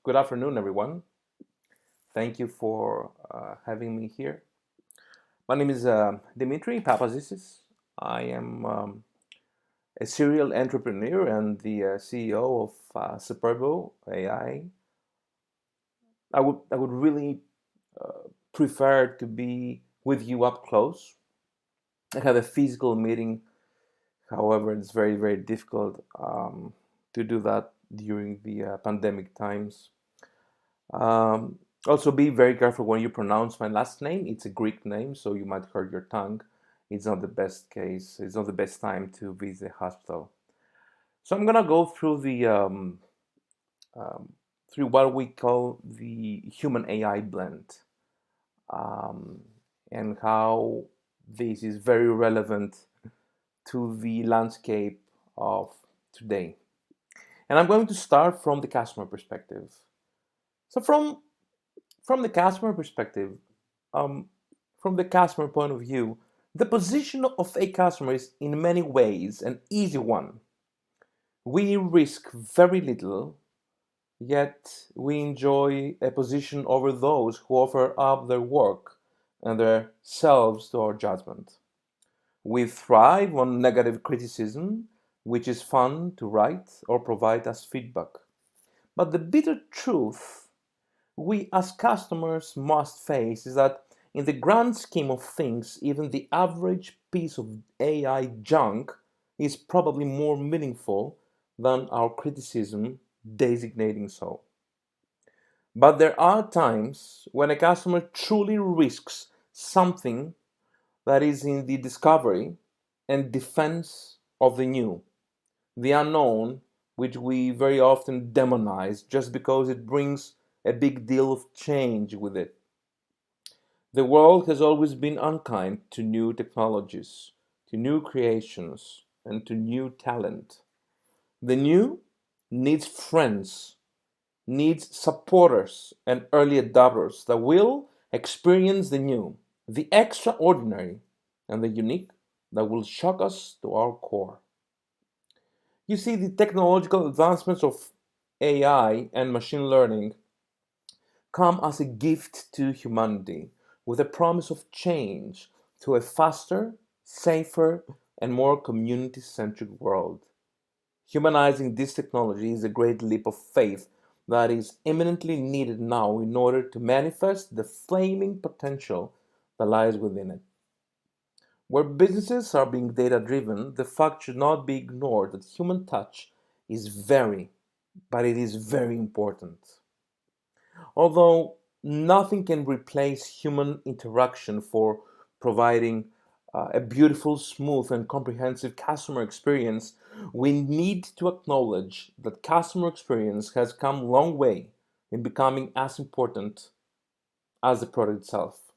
Good afternoon, everyone. Thank you for having me here. My name is Demetri Papazissis. I am a serial entrepreneur and the CEO of Superbo AI. I would really prefer to be with you up close. I have a physical meeting, however, it's very difficult to do that during the pandemic times. Also, be very careful when you pronounce my last name. It's a Greek name, so you might hurt your tongue. It's not the best case. It's not the best time to visit a hospital. So I'm gonna go um, through what we call the human AI blend, um, and how this is very relevant to the landscape of today. And I'm going to start from the customer perspective. So from the customer perspective, um, from the customer point of view, the position of a customer is in many ways an easy one. We risk very little, yet we enjoy a position over those who offer up their work and their selves to our judgment. We thrive on negative criticism, which is fun to write or provide as feedback. But the bitter truth we as customers must face is that in the grand scheme of things, even the average piece of AI junk is probably more meaningful than our criticism designating so. But there are times when a customer truly risks something that is in the discovery and defense of the new, the unknown, which we very often demonize just because it brings a big deal of change with it. The world has always been unkind to new technologies, to new creations, and to new talent. The new needs friends, needs supporters, and early adopters that will experience the new, the extraordinary, and the unique that will shock us to our core. You see, the technological advancements of AI and machine learning come as a gift to humanity with a promise of change to a faster, safer, and more community centric world. Humanizing this technology is a great leap of faith that is eminently needed now in order to manifest the flaming potential that lies within it. Where businesses are being data driven, the fact should not be ignored that human touch is but it is very important. Although nothing can replace human interaction for providing a beautiful, smooth, and comprehensive customer experience, we need to acknowledge that customer experience has come a long way in becoming as important as the product itself.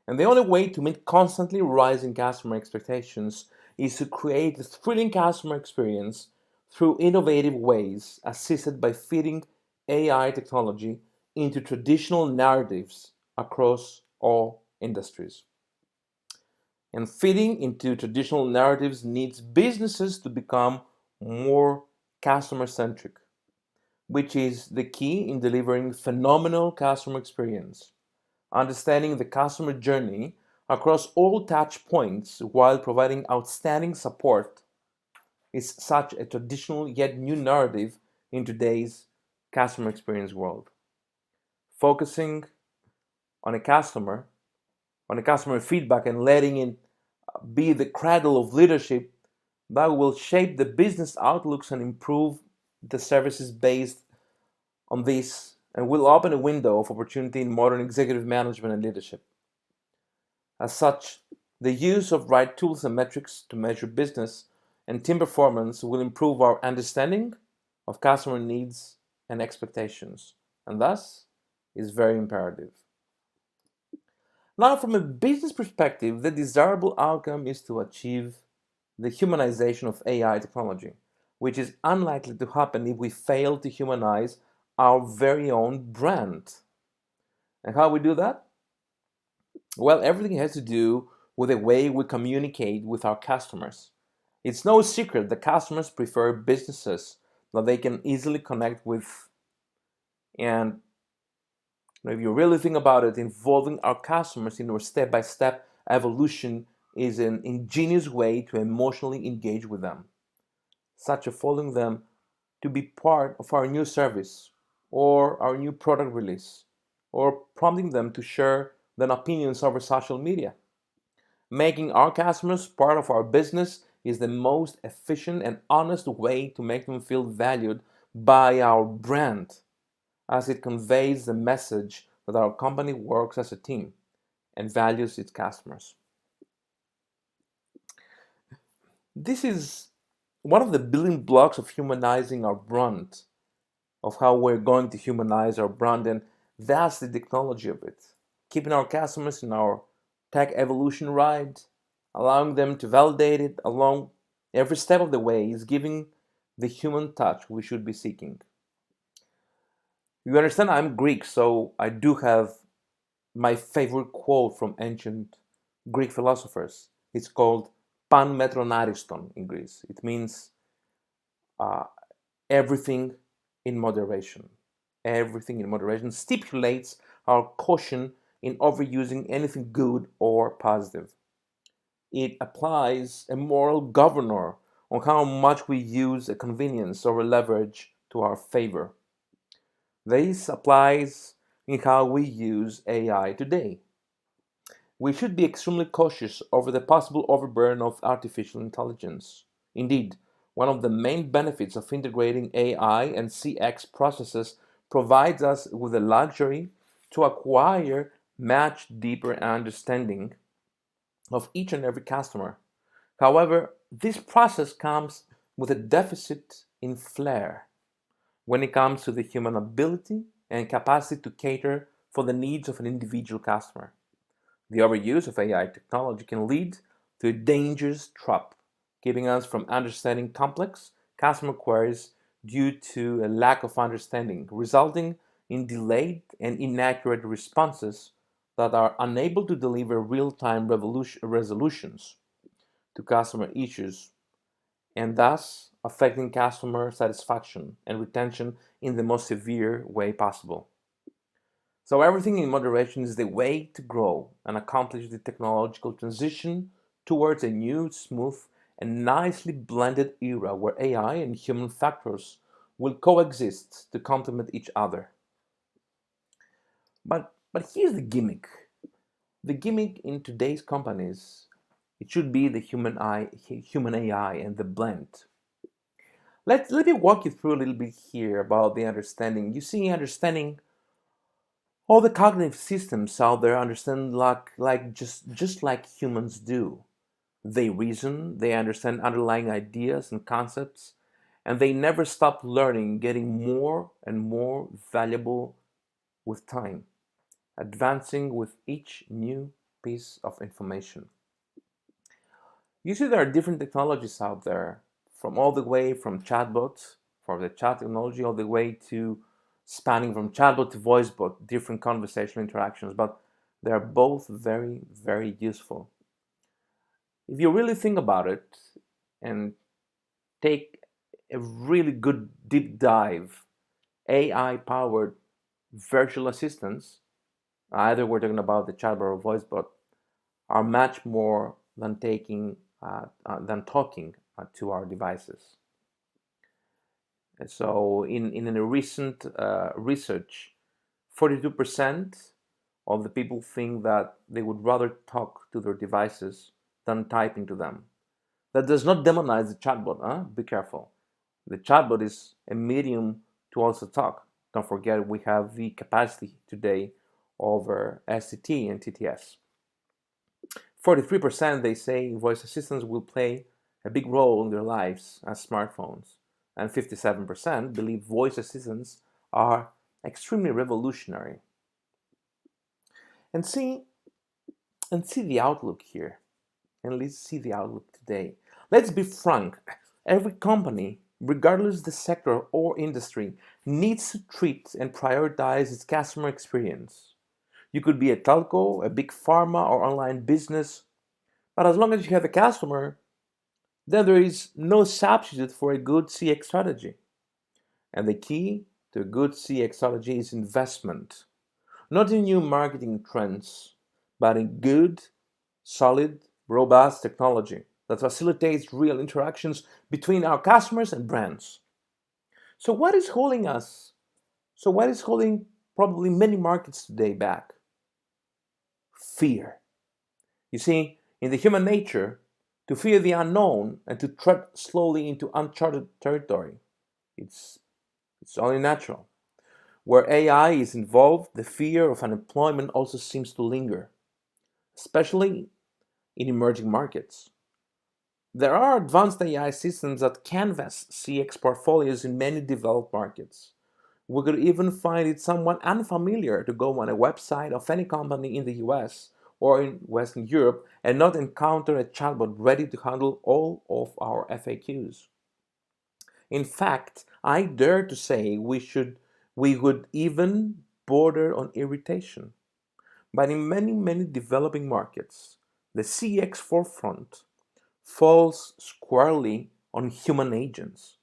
And the only way to meet constantly rising customer expectations is to create a thrilling customer experience through innovative ways assisted by fitting AI technology into traditional narratives across all industries. And fitting into traditional narratives needs businesses to become more customer centric, which is the key in delivering phenomenal customer experience. Understanding the customer journey across all touch points while providing outstanding support is such a traditional yet new narrative in today's customer experience world. Focusing on a customer, on a customer feedback and letting it be the cradle of leadership that will shape the business outlooks and improve the services based on this and will open a window of opportunity in modern executive management and leadership. As such, the use of right tools and metrics to measure business and team performance will improve our understanding of customer needs and expectations, and thus is very imperative. Now, from a business perspective, the desirable outcome is to achieve the humanization of AI technology, which is unlikely to happen if we fail to humanize our very own brand. And how we do that? Well, everything has to do with the way we communicate with our customers. It's no secret that customers prefer businesses that they can easily connect with And if you really think about it, involving our customers in our step by step evolution is an ingenious way to emotionally engage with them, such as following them to be part of our new service or our new product release, or prompting them to share their opinions over social media. Making our customers part of our business is the most efficient and honest way to make them feel valued by our brand, as it conveys the message that our company works as a team and values its customers. This is one of the building blocks of humanizing our brand, of how we're going to humanize our brand, and that's the technology of it. Keeping our customers in our tech evolution ride, allowing them to validate it along every step of the way is giving the human touch we should be seeking. You understand, I'm Greek, so I do have my favorite quote from ancient Greek philosophers. It's called pan metron ariston in Greece. It means uh, everything in moderation. Everything in moderation stipulates our caution in overusing anything good or positive. It applies a moral governor on how much we use a convenience or a leverage to our favor. This applies in how we use AI today. We should be extremely cautious over the possible overburden of artificial intelligence. Indeed, one of the main benefits of integrating AI and CX processes provides us with the luxury to acquire much deeper understanding of each and every customer. However, this process comes with a deficit in flair when it comes to the human ability and capacity to cater for the needs of an individual customer. The overuse of AI technology can lead to a dangerous trap, keeping us from understanding complex customer queries due to a lack of understanding, resulting in delayed and inaccurate responses that are unable to deliver real time resolutions to customer issues, and thus affecting customer satisfaction and retention in the most severe way possible. So, everything in moderation is the way to grow and accomplish the technological transition towards a new, smooth, and nicely blended era where AI and human factors will coexist to complement each other. But here's the gimmick. The gimmick in today's companies, it should be the human AI, and the blend. Let me walk you through a little bit here about the understanding. You see, understanding all the cognitive systems out there understand like just like humans do. They reason, they understand underlying ideas and concepts, and they never stop learning, getting more and more valuable with time, advancing with each new piece of information. Usually there are different technologies out there, from all the way from chatbots, for the chat technology, all the way to spanning from chatbot to voice bot, different conversational interactions, but they're both very, very useful. If you really think about it and take a really good deep dive, AI powered virtual assistants, either we're talking about the chatbot or voice bot, are much more than talking to our devices. And so, in a recent research, 42% of the people think that they would rather talk to their devices than typing to them. That does not demonize the chatbot. Huh? Be careful. The chatbot is a medium to also talk. Don't forget, we have the capacity today over STT and TTS. 43% they say voice assistants will play a big role in their lives as smartphones, and 57% believe voice assistants are extremely revolutionary. And see the outlook here, and let's see the outlook today. Let's be frank. Every company, regardless the sector or industry, needs to treat and prioritize its customer experience. You could be a telco, a big pharma, or online business, but as long as you have a customer, then there is no substitute for a good CX strategy. And the key to The good CX strategy is investment, not in new marketing trends, but in good, solid, robust technology that facilitates real interactions between our customers and brands. So, what is holding us? So, what is holding probably many markets today back? Fear. You see, in the human nature, to fear the unknown and to tread slowly into uncharted territory, it's, it's only natural. Where AI is involved, the fear of unemployment also seems to linger, especially in emerging markets. There are advanced AI systems that canvas CX portfolios in many developed markets. We could even find it somewhat unfamiliar to go on a website of any company in the US or in Western Europe and not encounter a chatbot ready to handle all of our FAQs. In fact, I dare to say we would even border on irritation. But in many developing markets, the CX forefront falls squarely on human agents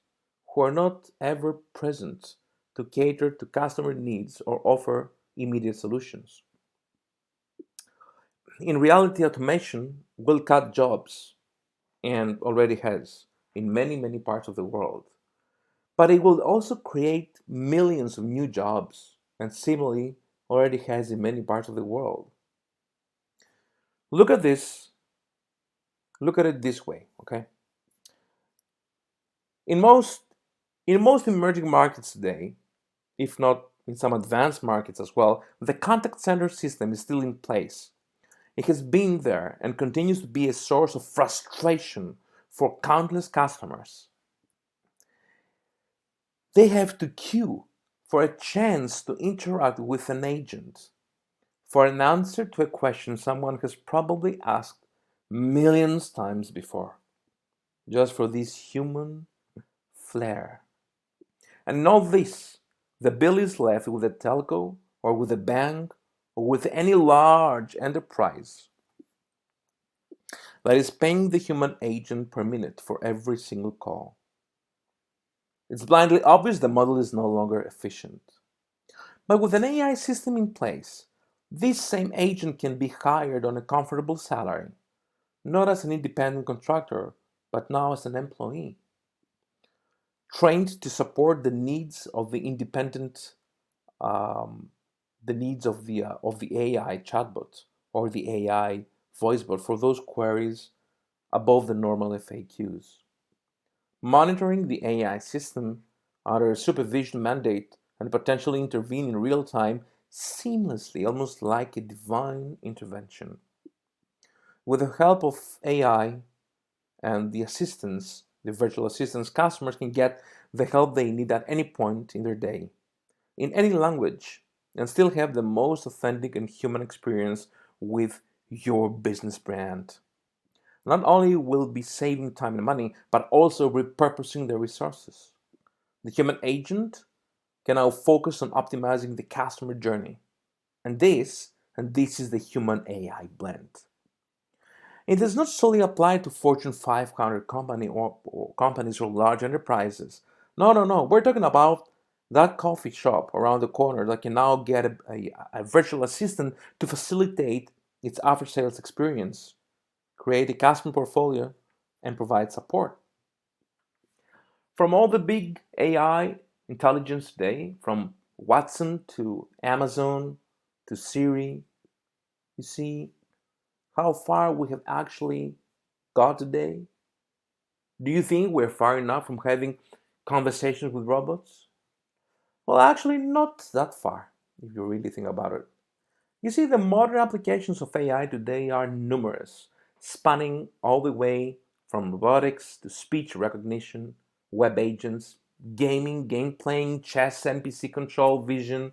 who are not ever present to cater to customer needs or offer immediate solutions. In reality, automation will cut jobs and already has in many parts of the world. But it will also create millions of new jobs and similarly already has in many parts of the world. Look at this, look at it this way, okay? In most in most emerging markets today, if not in some advanced markets as well, the contact center system is still in place. It has been there and continues to be a source of frustration for countless customers. They have to queue for a chance to interact with an agent, for an answer to a question someone has probably asked millions times before, just for this human flair. And in all this, the bill is left with a telco or with a bank or with any large enterprise that is paying the human agent per minute for every single call. It's blindly obvious the model is no longer efficient. But with an AI system in place, this same agent can be hired on a comfortable salary, not as an independent contractor, but now as an employee, trained to support the needs of the independent, um, the needs of the AI chatbot or the AI voicebot for those queries above the normal FAQs. Monitoring the AI system under a supervision mandate and potentially intervene in real time seamlessly, almost like a divine intervention. With the help of AI and the assistants, the virtual assistants, customers can get the help they need at any point in their day, in any language, and still have the most authentic and human experience with your business brand. Not only will be saving time and money, but also repurposing their resources. The human agent can now focus on optimizing the customer journey. And this is the human AI blend. It does not solely apply to Fortune 500 or companies or large enterprises. No, no, no. We're talking about that coffee shop around the corner that can now get a virtual assistant to facilitate its after sales experience, create a customer portfolio, and provide support. From all the big AI intelligence today, from Watson to Amazon to Siri, you see how far we have actually got today? Do you think we're far enough from having conversations with robots? Well, actually, not that far, if you really think about it. You see, the modern applications of AI today are numerous, spanning all the way from robotics to speech recognition, web agents, gaming, game playing, chess, NPC control, vision,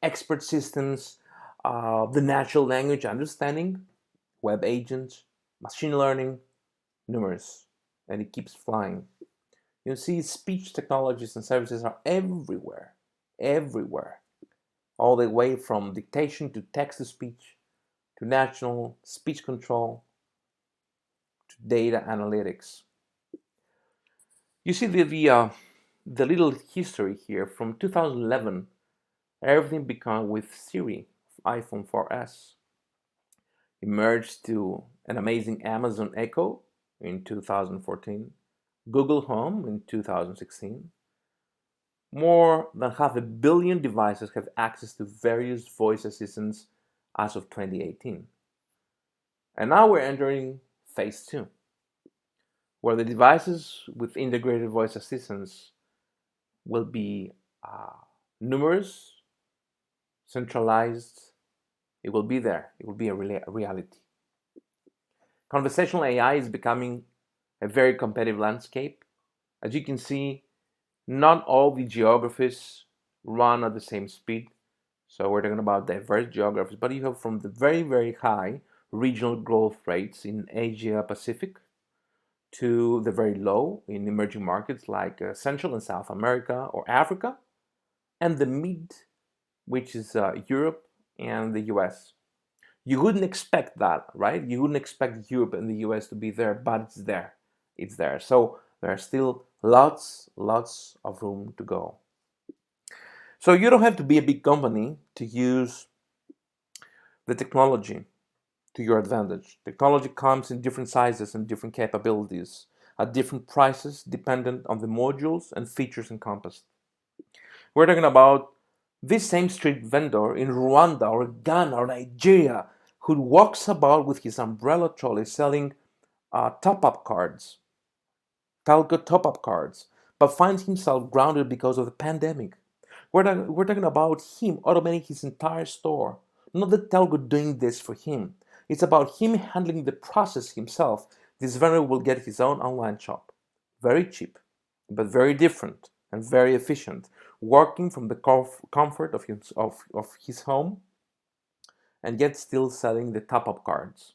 expert systems, the natural language understanding, web agents, machine learning, numerous, and it keeps flying. You see, speech technologies and services are everywhere, everywhere, all the way from dictation to text to speech to natural speech control to data analytics. You see, the little history here from 2011, everything began with Siri, iPhone 4S, emerged to an amazing Amazon Echo in 2014, Google Home in 2016. More than half a billion devices have access to various voice assistants as of 2018. And now we're entering phase two, where the devices with integrated voice assistants will be numerous, centralized. It will be there. It will be a reality. Conversational AI is becoming a very competitive landscape. As you can see, not all the geographies run at the same speed. So we're talking about diverse geographies, but you have from the very, very high regional growth rates in Asia Pacific to the very low in emerging markets like Central and South America or Africa, and the mid, which is Europe and the US. You wouldn't expect that, right? You wouldn't expect Europe and the US to be there, but it's there. It's there. So there are still lots of room to go. So you don't have to be a big company to use the technology to your advantage. Technology comes in different sizes and different capabilities at different prices dependent on the modules and features encompassed. We're talking about this same street vendor in Rwanda or Ghana or Nigeria who walks about with his umbrella trolley selling top-up cards, telco top-up cards, but finds himself grounded because of the pandemic. We're talking about him automating his entire store, not the telco doing this for him. It's about him handling the process himself. This vendor will get his own online shop. Very cheap, but very different and very efficient, working from the comfort of his home and yet still selling the top-up cards.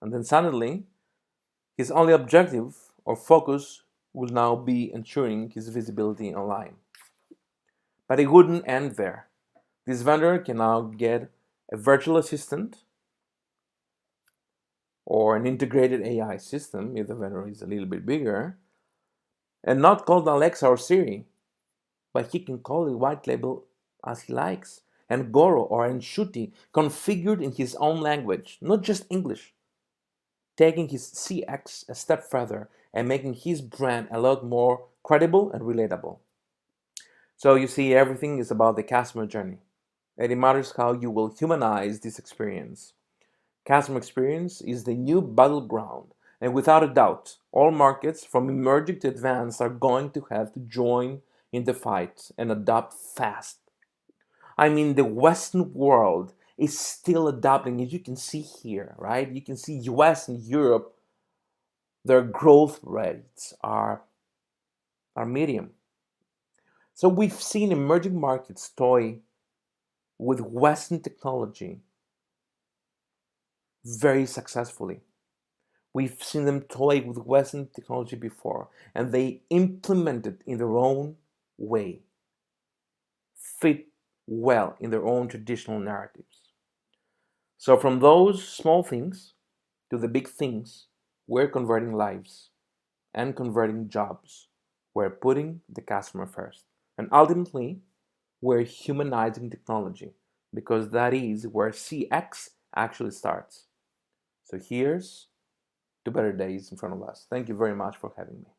And then suddenly, his only objective or focus will now be ensuring his visibility online. But it wouldn't end there. This vendor can now get a virtual assistant or an integrated AI system if the vendor is a little bit bigger, and not called Alexa or Siri, but he can call it white label as he likes, and Goro or Enshuti configured in his own language, not just English, taking his CX a step further and making his brand a lot more credible and relatable. So you see, everything is about the customer journey, and it matters how you will humanize this experience. Customer experience is the new battleground, and without a doubt, all markets from emerging to advanced are going to have to join in the fight and adapt fast. I mean, the Western world is still adapting, as you can see here, right? You can see US and Europe, their growth rates are medium. So we've seen emerging markets toy with Western technology very successfully. We've seen them toy with Western technology before, and they implement it in their own way, fit well in their own traditional narratives. So from those small things to the big things, we're converting lives and converting jobs. We're putting the customer first. And ultimately, we're humanizing technology because that is where CX actually starts. So here's to better days in front of us. Thank you very much for having me.